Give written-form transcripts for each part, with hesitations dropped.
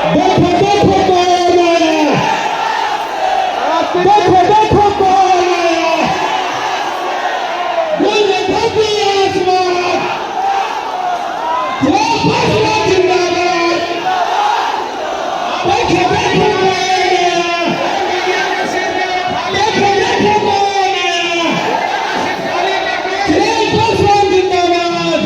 देखो देखो कौन आया, देखो देखो कौन आया, बोले धरती आसमान, ये फैसला जिंदाबाद। देखो देखो कौन आया, देखो देखो कौन आया, ये फैसला जिंदाबाद।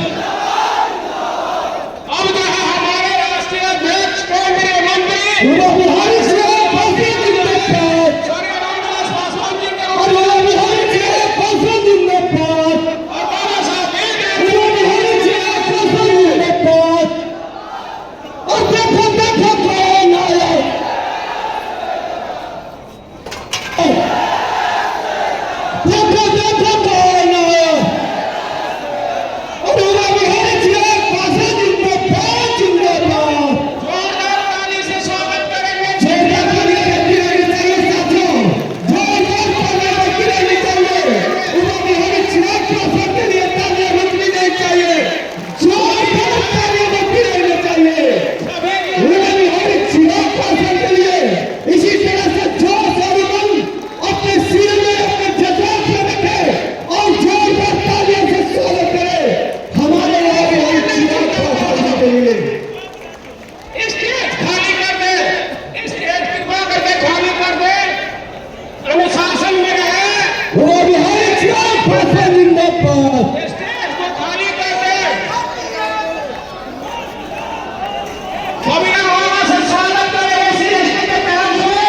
अब कहा हमारे राष्ट्रीय अध्यक्ष केंद्रीय मंत्री बोलो बिहारी से फैसला जिंदाबाद, स्वर्गीय रामविलास पासवान जी के और बोलो बिहारी से फैसला जिंदाबाद, और बाबा साहब बोलो बिहारी से फैसला जिंदाबाद। और देखो देखो कौन आया, देखो देखो कौन आया, और बोलो बिहारी से फैसला जिंदाबाद जिंदाबाद। जोरदार ताली से स्वागत करेंगे। जोरदार ताली से किरानी चाहिए साथियों, जोरदार ताली से किरानी चाहिए। उन्होंने हमें चिराग प्रसाद के लिए तालियां रुकनी नहीं चाहिए, जोरदार तालियां रुकनी नहीं चाहिए। उन्होंने हमें चिराग प्रसाद के लिए इसी तरह से जोश और उमंग अपने सिर में अपने जज्बात में रखे और जोरदार तालियों से स्वागत करें हमारे यहाँ के हमें चिराग प्रसाद जी के लिए। स्टेज खाली कर दे, स्टेज कृपा करके खाली कर दे। अनुशासन में रहे, वो बिहारी चिराग प्रसाद जिंदाबाद। स्टेज को खाली कर दे। सभी आवाज से स्वागत करेंगे सीएसटी के तरफ से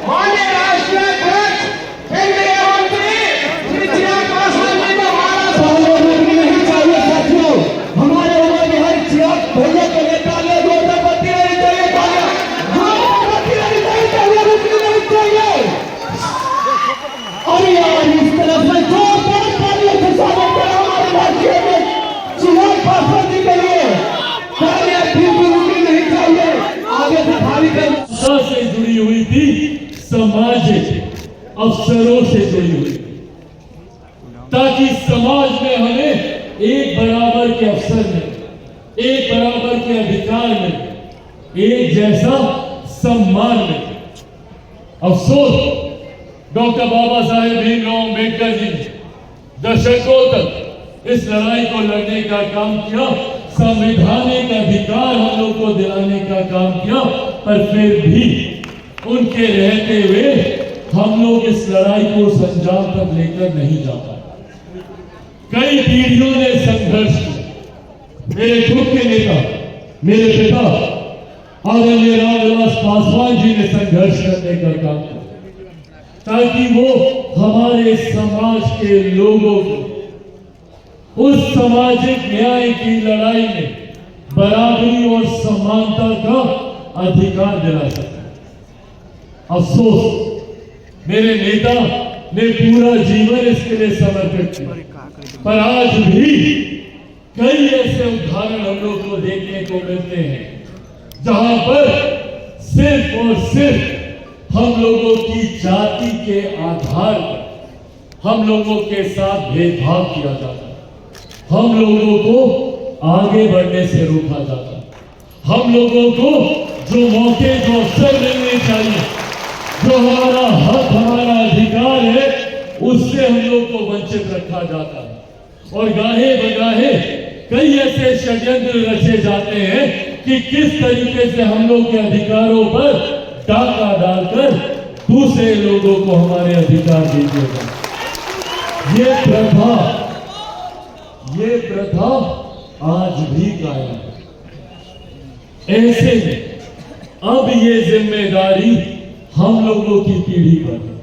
माननीय राष्ट्रीय अध्यक्ष केंद्रीय मंत्री श्री चिराग पासवान जी को हमारा तालियां रुकनी नहीं चाहिए साथियों, हमारे वो बिहारी चिराग भैया के लिए तालियां जोरदार बजती रहनी चाहिए, तालियां जोरदार बजती रहनी चाहिए, तालियां रुकनी नहीं चाहिए। और यार इस तरह से जोरदार तालियों से स्वागत करें हमारे राष्ट्रीय अध्यक्ष चिराग पासवान जी के लिए। तालियां बिल्कुल रुकनी नहीं चाहिए, आगे से खाली कर। से जुड़ी हुई थी, सामाजिक अवसरों से जुड़ी हुई थी, ताकि समाज में हमें एक बराबर के अवसर मिले, एक बराबर के अधिकार मिले, एक जैसा सम्मान मिले। अफसोस डॉक्टर बाबा साहेब भीमराव अम्बेडकर जी ने दशकों तक इस लड़ाई को लड़ने का काम किया, संवैधानिक अधिकार हम लोग को दिलाने का काम किया, पर फिर भी उनके रहते हुए हम लोग इस लड़ाई को संजाम तक लेकर नहीं जा पाए। कई पीढ़ियों ने संघर्ष किया। मेरे खुद के नेता, मेरे पिता आदरणीय रामविलास पासवान जी ने संघर्ष करने का काम किया, ताकि वो हमारे समाज के लोगों को उस सामाजिक न्याय की लड़ाई में बराबरी और समानता का अधिकार दिला सके। अफसोस मेरे नेता ने पूरा जीवन इसके लिए समर्पित किया, पर आज भी कई ऐसे उदाहरण हम लोग को देखने को मिलते हैं जहां पर सिर्फ और सिर्फ हम लोगों की जाति के आधार पर हम लोगों के साथ भेदभाव किया जाता है, हम लोगों को आगे बढ़ने से रोका जाता है, हम लोगों को जो मौके जो अवसर मिलने चाहिए, जो हमारा हक हमारा अधिकार है, उससे हम लोग को वंचित रखा जाता है। और गाहे बगाहे कई ऐसे षड्यंत्र रचे जाते हैं कि किस तरीके से हम लोग के अधिकारों पर डाका डालकर दूसरे लोगों को हमारे अधिकार दीजिएगा। ये प्रथा आज भी कायम है। ऐसे में अब ये जिम्मेदारी हम लोगों की पीढ़ी पर है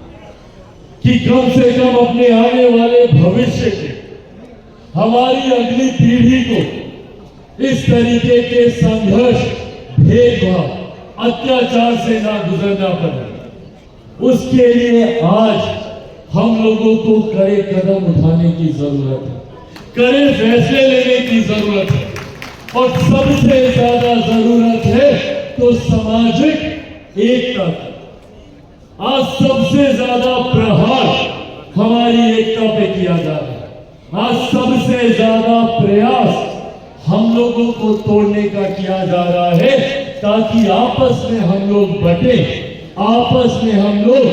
कि कम से कम अपने आने वाले भविष्य के हमारी अगली पीढ़ी को इस तरीके के संघर्ष, भेदभाव, अत्याचार से ना गुजरना पड़े। उसके लिए आज हम लोगों को कड़े कदम उठाने की जरूरत है, कड़े फैसले लेने की जरूरत है, और सबसे ज्यादा जरूरत है तो सामाजिक एकता की। आज सबसे ज्यादा प्रहार हमारी एकता पे किया जा रहा है। आज सबसे ज्यादा प्रयास हम लोगों को तोड़ने का किया जा रहा है ताकि आपस में हम लोग बटे, आपस में हम लोग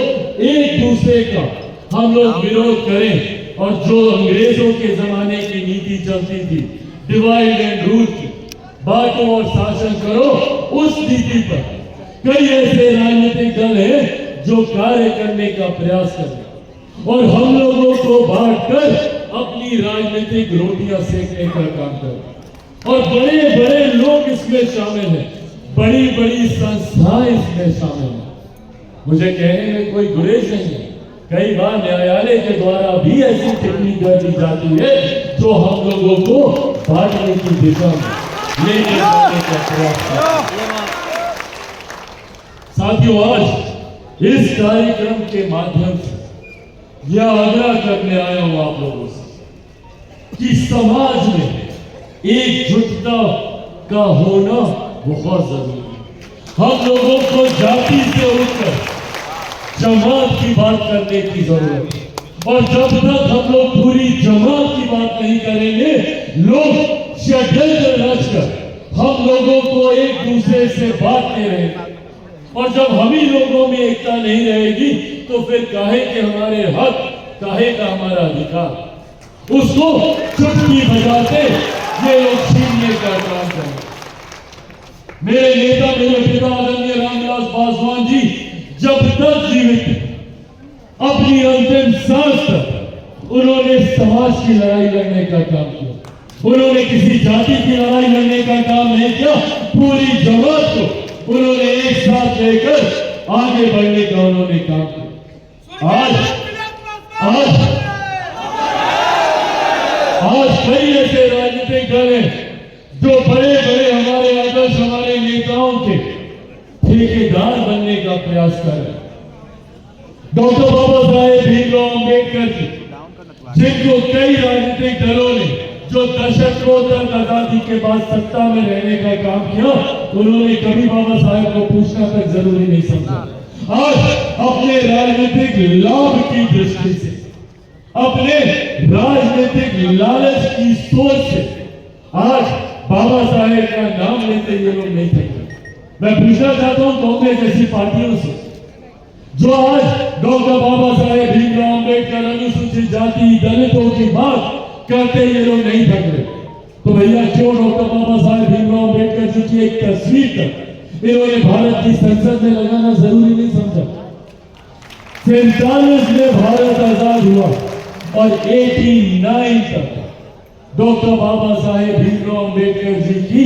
एक दूसरे का हम लोग विरोध करें। और जो अंग्रेजों के जमाने की नीति चलती थी, डिवाइड एंड रूल की, बांटो और शासन करो, उस नीति पर कई ऐसे राजनीतिक दल हैं जो कार्य करने का प्रयास कर रहे हैं और हम लोगों को बांटकर अपनी राजनीतिक रोटियां सेकने का काम कर रहे हैं। और बड़े बड़े लोग इसमें शामिल हैं, बड़ी बड़ी संस्थाएं इसमें शामिल हैं। मुझे कहने में कोई गुरेज नहीं है, कई बार न्यायालय के द्वारा भी ऐसी टिप्पणी कर दी जाती है जो हम लोगों को बांटने की दिशा में लेके जाने का प्रयास करती है। साथियों, आज इस कार्यक्रम के माध्यम से यह आग्रह करने आया हूं आप लोगों से कि समाज में एकजुटता का होना बहुत जरूरी है। हम लोगों को जाति से उठकर जमात की बात करने की जरूरत है और जब तक हम लोग पूरी जमात की बात नहीं करेंगे, लोग षड्यंत्र रचकर हम लोगों को एक दूसरे से बांटते रहेंगे। और जब हम ही लोगों में एकता नहीं रहेगी तो फिर काहे के हमारे हक, काहे का हमारा अधिकार, उसको चुटकी बजाते ये लोग छीनने का काम करें। मेरे नेता, मेरे पिता आदरणीय रामविलास पासवान जी जब तक जीवित अपनी अंतिम सांस तक उन्होंने समाज की लड़ाई लड़ने का काम किया। उन्होंने किसी जाति की लड़ाई लड़ने का काम नहीं किया, पूरी जमात को उन्होंने एक साथ लेकर आगे बढ़ने का उन्होंने काम किया। आज कई ऐसे राजनीतिक दल हैं जो बड़े बड़े हमारे आदर्श, हमारे नेताओं के ठेकेदार बनने का प्रयास कर रहे हैं। डॉक्टर बाबा साहेब भीमराव अंबेडकर जी, जिनको कई राजनीतिक दलों ने जो दशकों तक आजादी के बाद सत्ता में रहने का काम किया, उन्होंने कभी बाबा साहेब को पूछना तक जरूरी नहीं समझा। आज अपने राजनीतिक लाभ की दृष्टि से, अपने राजनीतिक लालच की सोच से आज बाबा साहेब का नाम लेते ये लोग नहीं थे। मैं पूछना चाहता हूं कांग्रेस जैसी पार्टियों से, जो आज डॉक्टर बाबा साहेब भीमराव अंबेडकर, अनुसूचित जाति, दलितों की बात करते ये लोग नहीं थक रहे, तो भैया क्यों डॉक्टर बाबा साहेब भीमराव अंबेडकर जी की एक तस्वीर तक इन्होंने भारत की संसद में लगाना जरूरी नहीं समझा। 47 में भारत आजाद हुआ और 89 तक डॉक्टर बाबा साहेब भीमराव अंबेडकर जी की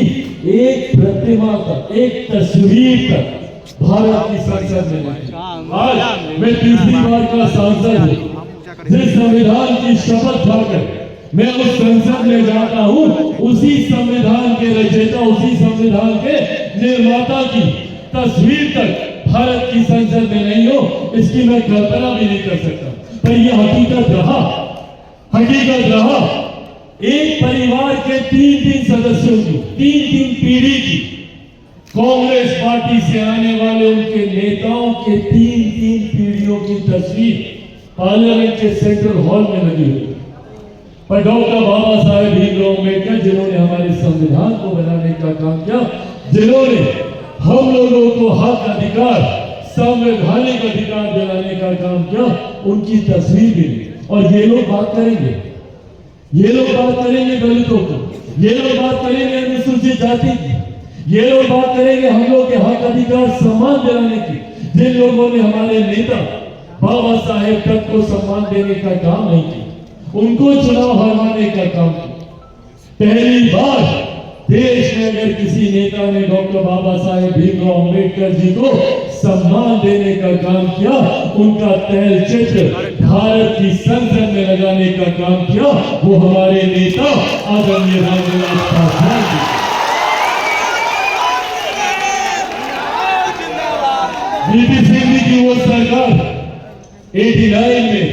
एक प्रतिमा तक, एक तस्वीर तक भारत की संसद में नहीं। आज मैं तीसरी बार का सांसद हूं, जिस संविधान की शपथ खाकर मैं उस संसद में जाता हूं, उसी संविधान के रचयिता, उसी संविधान के निर्माता की तस्वीर तक भारत की संसद में नहीं हो, इसकी मैं कल्पना भी नहीं कर सकता। पर यह हकीकत रहा एक परिवार के 3 सदस्यों की, 3 पीढ़ी की, कांग्रेस पार्टी से आने वाले उनके नेताओं के 3 पीढ़ियों की तस्वीर पार्लियामेंट के सेंट्रल हॉल में लगी हुई। पर डॉक्टर बाबा साहेब भीमराव अंबेडकर, जिन्होंने हमारे संविधान को बनाने का काम किया, जिन्होंने हम लोगों को हक, अधिकार, संवैधानिक अधिकार दिलाने का काम किया, उनकी तस्वीर भी नहीं। और ये लोग बात करेंगे, दलितों को, ये लोग बात करेंगे अनुसूचित जाति की, ये लोग बात करेंगे हम लोग के हक, अधिकार, सम्मान दिलाने की। जिन लोगों ने हमारे नेता बाबा साहेब तक को सम्मान देने का काम नहीं किया, उनको चुनाव हरवाने का काम किया। पहली बार देश में अगर किसी नेता ने डॉक्टर बाबा साहेब भीमराव अंबेडकर जी को सम्मान देने का काम किया, उनका तैल चित्र भारत की संसद में लगाने का काम किया, वो हमारे नेता आदरणीय रामविलास पासवान जी। वीपी सिंह जी की वो सरकार 89 में,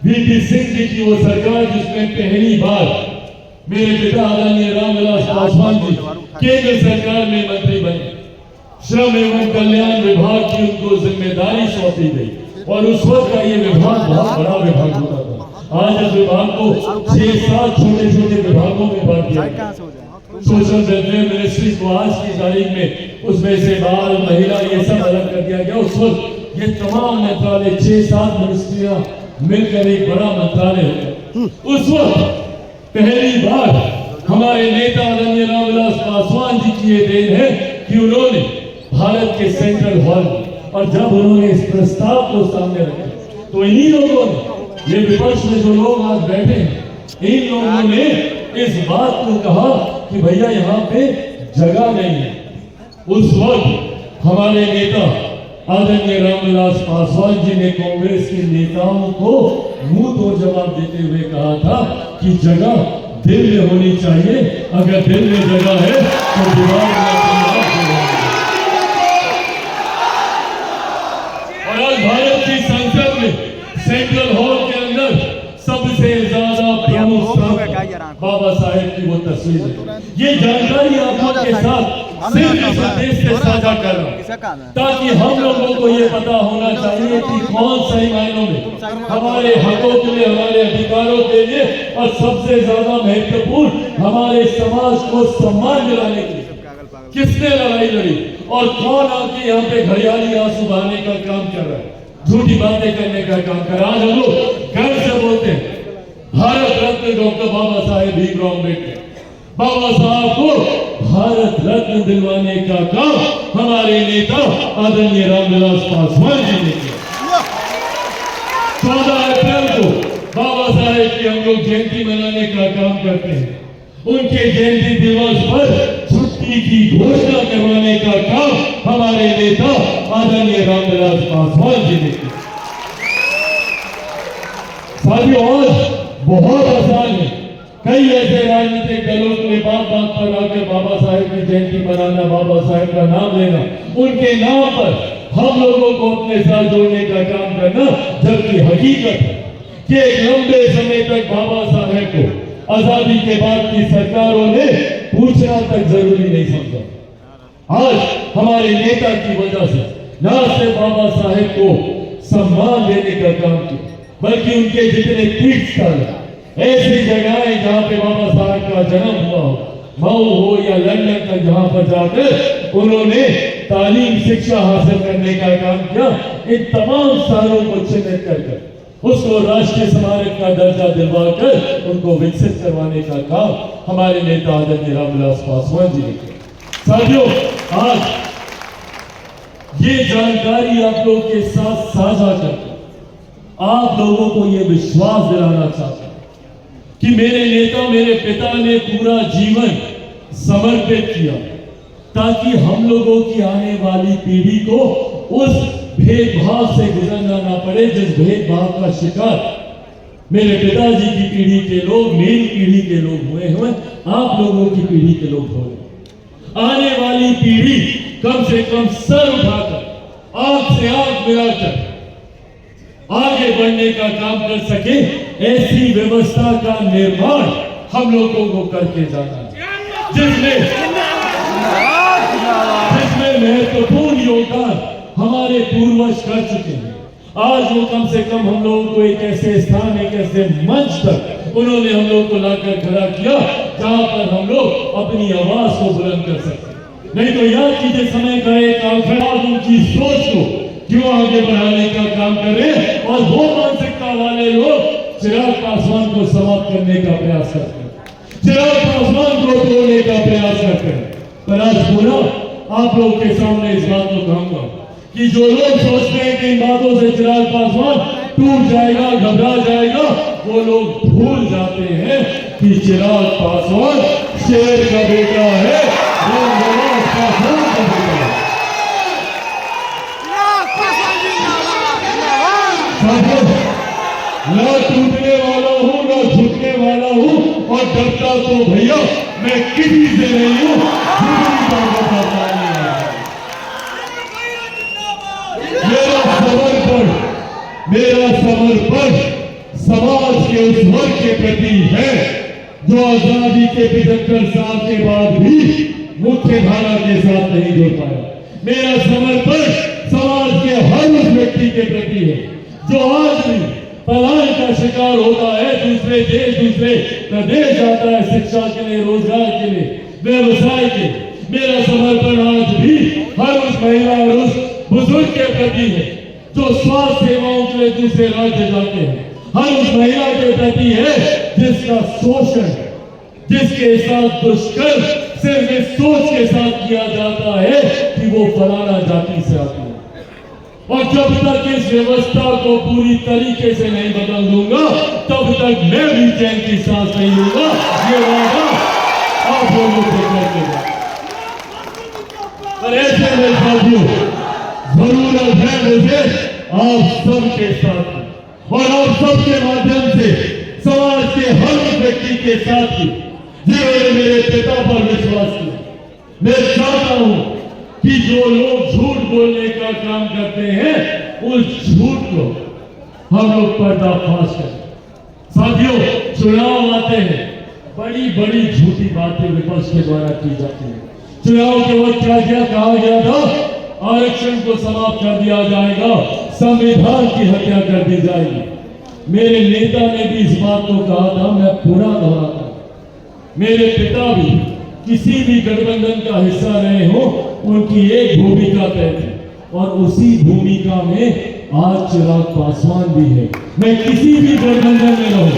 वीपी सिंह जी की वो सरकार जिसमें पहली बार मेरे पिता आदरणीय रामविलास पासवान जी केंद्र सरकार में मंत्री बने। श्रम एवं कल्याण विभाग की उनको जिम्मेदारी सौंपी गई और उस वक्त का ये विभाग बहुत बड़ा विभाग होता था। आज इस विभाग को 6-7 छोटे-छोटे विभागों में बांट दिया गया। सोशल वेलफेयर मिनिस्ट्री को आज की तारीख में उसमें से बाल महिला ये सब अलग कर दिया गया। उस वक्त ये तमाम मंत्रालय 6-7 मिनिस्ट्रियां मिलकर एक बड़ा मंत्रालय होगा। उस वक्त पहली बार हमारे नेता आदरणीय रामविलास पासवान जी की ये देन है कि उन्होंने भारत के सेंट्रल हॉल में और जब उन्होंने इस प्रस्ताव को सामने रखा तो इन्हीं लोगों ने, ये विपक्ष में जो लोग आज बैठे हैं, इन लोगों ने इस बात को कहा कि भैया यहाँ पे जगह नहीं है। उस वक्त हमारे नेता आदरणीय रामविलास पासवान जी ने कांग्रेस के नेताओं को मुंह तोड़ जवाब देते हुए कहा था कि जगह दिल में होनी चाहिए, अगर दिल में जगह है तो दीवार और आज भारत की संसद में सेंट्रल हॉल के अंदर सबसे ज्यादा प्रमुख बाबा साहेब की वो तस्वीर है। ये जानकारी आप लोग के साथ सिर्फ इस देश से साझा कर रहा हूं ताकि हम लोगों को ये पता होना चाहिए कि कौन सही मायनों में हमारे हकों के लिए, हमारे अधिकारों के लिए और सबसे ज्यादा महत्वपूर्ण हमारे समाज को सम्मान दिलाने के लिए किसने लड़ाई लड़ी और कौन आके यहाँ पे घड़ियाली आंसू बहाने का काम कर रहा है, झूठी बातें करने का काम कर रहा है। आज हम लोग गर्व से बोलते हैं भारत रत्न डॉक्टर बाबा साहेब भीमराव अम्बेडकर, बाबा साहब को भारत रत्न दिलवाने का काम हमारे नेता आदरणीय रामविलास पासवान जी ने किया। 14 अप्रैल को बाबा साहेब की हम लोग जयंती मनाने का काम करते हैं। उनके जयंती दिवस पर छुट्टी की घोषणा करवाने का काम हमारे नेता आदरणीय रामविलास पासवान जी ने किया। साथियों, आज बहुत आसान है, कई ऐसे राजनीतिक दलों के बात पर आकर बाबा साहेब की जयंती मनाना, बाबा साहेब का नाम लेना, उनके नाम पर हम लोगों को अपने साथ जोड़ने का काम करना, जबकि हकीकत है कि एक लंबे समय तक बाबा साहेब को आजादी के बाद की सरकारों ने पूछना तक जरूरी नहीं समझा। आज हमारे नेता की वजह से न सिर्फ बाबा साहेब को सम्मान देने का काम किया, बल्कि उनके जितने तीर्थस्थल, ऐसी जगहें जहां पे बाबा साहब का जन्म हुआ हो, मऊ हो या लंदन तक, जहां पर जाकर उन्होंने तालीम शिक्षा हासिल करने का काम किया, इन तमाम स्थानों को चिन्हित कर उसको राष्ट्रीय स्मारक का दर्जा दिलवाकर उनको विकसित करवाने का काम हमारे नेता आदरणीय रामविलास पासवान जी ने किया। साथियों, आज ये जानकारी आप लोगों के साथ साझा करके आप लोगों को ये विश्वास दिलाना चाहता हूं कि मेरे नेता, मेरे पिता ने पूरा जीवन समर्पित किया ताकि हम लोगों की आने वाली पीढ़ी को उस भेदभाव से गुजरना ना पड़े जिस भेदभाव का शिकार मेरे पिताजी की पीढ़ी के लोग, मेरी पीढ़ी के लोग हुए हैं, आप लोगों की पीढ़ी के लोग हुए। आने वाली पीढ़ी कम से कम सर उठाकर, आंख से आंख मिलाकर आगे बढ़ने का काम कर सके, ऐसी व्यवस्था का निर्माण हम लोगों को करके जाना है, जिसमें महत्वपूर्ण योगदान हमारे पूर्वज कर चुके हैं। आज वो कम से कम हम लोगों को एक ऐसे स्थान, एक ऐसे मंच तक उन्होंने हम लोग को लाकर खड़ा किया जहां पर हम लोग अपनी आवाज को बुलंद कर सकते। नहीं तो याद कीजिए, समय का एक आंकड़ा उनकी सोच को क्यों आगे बढ़ाने का काम कर रहे हैं और वो मानसिकता वाले लोग चिराग पासवान को समाप्त करने का प्रयास करते हैं, चिराग पासवान को तोड़ने का प्रयास करते हैं। पर आज पूरा आप लोग के सामने इस बात को कहूंगा कि जो लोग सोचते हैं कि इन बातों से चिराग पासवान टूट जाएगा, घबरा जाएगा, वो लोग भूल जाते हैं कि चिराग पासवान शेर का बेटा है, रामविलास पासवान का बेटा है। ना टूटने वाला हूँ, ना झुकने वाला हूँ, और डरता तो भैया मैं किसी से नहीं हूँ, मेरा समर्पण समाज के उस वर्ग के प्रति है जो आजादी के 75 साल के बाद भी मुख्य धारा के साथ नहीं जुड़ पाया। मेरा समर्पण समाज के हर उस व्यक्ति के प्रति है जो आज भी पलायन का शिकार होता है, दूसरे देश, दूसरे प्रदेश जाता है शिक्षा के लिए, रोजगार के लिए, व्यवसाय के मेरा समर्पण आज भी हर उस महिला और उस बुजुर्ग के प्रति है जो स्वास्थ्य सेवाओं के लिए दूसरे राज्य जाते हैं, हर उस महिला के प्रति है जिसका शोषण, जिसके साथ दुष्कर्म सिर्फ इस सोच के साथ किया जाता है कि वो फलाना जाति से आती है। और जब तक इस व्यवस्था को पूरी तरीके से नहीं बदल दूंगा तब तक मैं भी चैन की सांस नहीं लूंगा। ये वादा आप लोगों से करके जाए। पर ऐसे में साथियों जरूरत है मुझे आप सबके साथ और आप सबके माध्यम से समाज के हर व्यक्ति के साथ ही जिन्होंने मेरे पिता पर विश्वास किया। मैं चाहता हूं कि जो लोग झूठ बोलने का काम करते हैं उस झूठ को हम लोग पर्दाफाश करें। साथियों, चुनाव आते हैं, बड़ी बड़ी झूठी बातें विपक्ष के द्वारा की जाती है। चुनाव के वक्त क्या क्या कहा गया था? आरक्षण को समाप्त कर दिया जाएगा, संविधान की हत्या कर दी जाएगी। मेरे नेता ने भी इस बात को कहा था, मैं पूरा दोहराता हूं। मेरे पिता भी किसी भी गठबंधन का हिस्सा रहे हो, उनकी एक भूमिका तय थी और उसी भूमिका में आज चिराग पासवान भी है। मैं किसी भी गठबंधन में रहूं,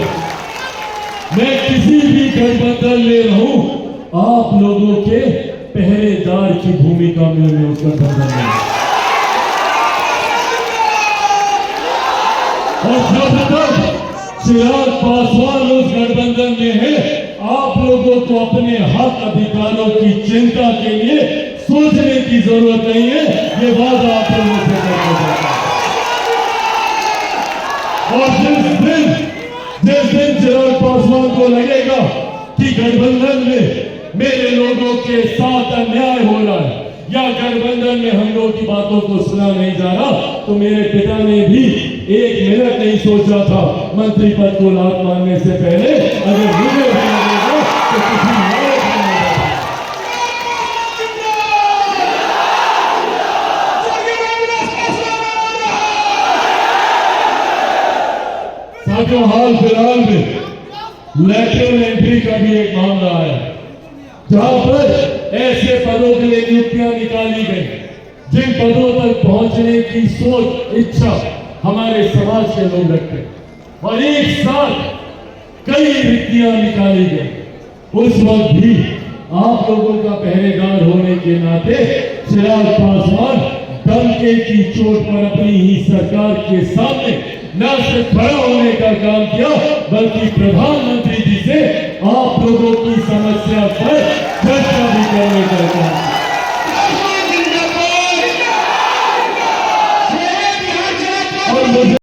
मैं किसी भी गठबंधन में रहूं, आप लोगों के पहरेदार की भूमिका में मैं उस गठबंधन में। और जब तक चिराग पासवान उस गठबंधन में है, आप लोगों को अपने हक अधिकारों की चिंता के लिए सोचने की जरूरत नहीं है। ये वादा आप लोगों से करना चाहता हूं। और जिस दिन चिराग पासवान को लगेगा कि गठबंधन में मेरे लोगों के साथ अन्याय हो रहा है या गठबंधन में हम लोगों की बातों को सुना नहीं जा रहा, तो मेरे पिता ने भी एक मिनट नहीं सोचा था मंत्री पद को लात मारने से पहले अगर मुझे भी लगेगा तो किसी और को नहीं लगेगा। साथियों, हाल फिलहाल में लैटरल एंट्री का भी एक मामला आया जहां पर ऐसे पदों के लिए नियुक्तियां निकाली गई जिन पदों तक पहुंचने की सोच इच्छा हमारे समाज के लोग रखते हैं और एक साथ कई रिक्तियां निकाली गई। उस वक्त भी आप लोगों का पहरेदार होने के नाते चिराग पासवान दमके की चोट पर अपनी ही सरकार के सामने न सिर्फ खड़ा होने का काम किया बल्कि प्रधानमंत्री जी से आप लोगों की समस्या पर चर्चा भी करने का काम किया।